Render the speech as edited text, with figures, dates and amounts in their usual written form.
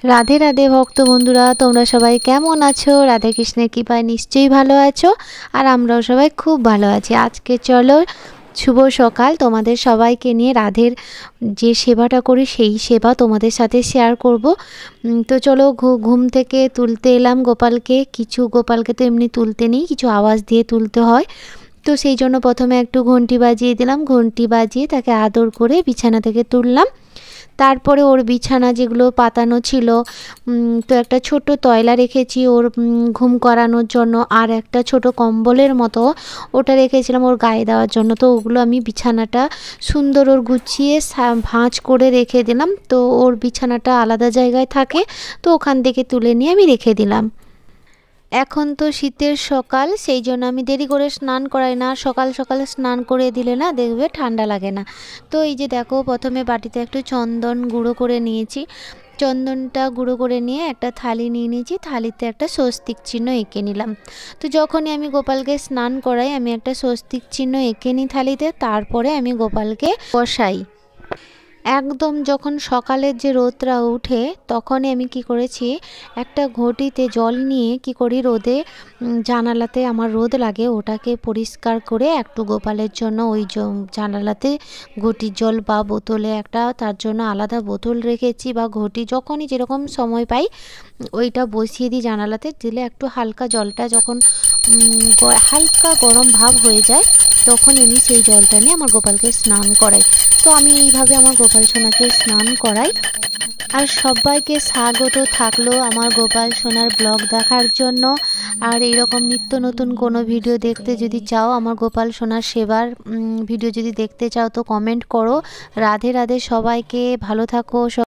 রাধে রাধে ভক্ত বন্ধুরা, তোমরা সবাই কেমন আছো? রাধে কৃষ্ণের কৃপায় নিশ্চয়ই ভালো আছো, আর আমরাও সবাই খুব ভালো আছি। আজকে চলো শুভ সকাল, তোমাদের সবাইকে নিয়ে রাধের যে সেবাটা করি সেই সেবা তোমাদের সাথে শেয়ার করব। তো চলো ঘুম থেকে তুলতে এলাম গোপালকে। কিছু গোপালকে তো এমনি তুলতে নেই, কিছু আওয়াজ দিয়ে তুলতে হয়। তো সেই জন্য প্রথমে একটু ঘন্টি বাজিয়ে দিলাম, ঘন্টি বাজিয়ে তাকে আদর করে বিছানা থেকে তুললাম। তারপরে ওর বিছানা যেগুলো পাতানো ছিল, তো একটা ছোট তয়লা রেখেছি ওর ঘুম করানোর জন্য, আর একটা ছোট কম্বলের মতো ওটা রেখেছিলাম ওর গায়ে দেওয়ার জন্য। তো ওগুলো আমি বিছানাটা সুন্দর ওর গুছিয়ে ভাঁজ করে রেখে দিলাম। তো ওর বিছানাটা আলাদা জায়গায় থাকে, তো ওখান থেকে তুলে নিয়ে আমি রেখে দিলাম। এখন তো শীতের সকাল, সেই জন্য আমি দেরি করে স্নান করাই না। সকাল সকাল স্নান করে দিলে না দেখবে ঠান্ডা লাগে না। তো এই যে দেখো, প্রথমে বাটিতে একটু চন্দন গুঁড়ো করে নিয়েছি। চন্দনটা গুঁড়ো করে নিয়ে একটা থালি নিয়ে নিয়েছি, থালিতে একটা স্বস্তিক চিহ্ন এঁকে নিলাম। তো যখনই আমি গোপালকে স্নান করাই আমি একটা স্বস্তিক চিহ্ন এঁকে নিই থালিতে, তারপরে আমি গোপালকে বসাই। একদম যখন সকালের যে রোদটা উঠে তখনই আমি কি করেছি, একটা ঘটিতে জল নিয়ে কি করি, রোদে জানালাতে আমার রোদ লাগে ওটাকে পরিষ্কার করে একটু গোপালের জন্য ওই জানালাতে ঘটির জল বা বোতলে একটা তার জন্য আলাদা বোতল রেখেছি, বা ঘটি যখনই যেরকম সময় পাই ওইটা বসিয়ে দিই জানালাতে। দিলে একটু হালকা জলটা যখন হালকা গরম ভাব হয়ে যায় তখন আমি সেই জলটা নিয়ে আমার গোপালকে স্নান করাই। তো আমি এইভাবে আমার গোপাল সোনাকে স্নান করাই। আর সবাইকে স্বাগত থাকলো আমার গোপাল সোনার ব্লগ দেখার জন্য। আর এইরকম নিত্য নতুন কোনো ভিডিও দেখতে যদি চাও, আমার গোপাল সোনার সেবার ভিডিও যদি দেখতে চাও তো কমেন্ট করো। রাধে রাধে, সবাইকে ভালো থাকো।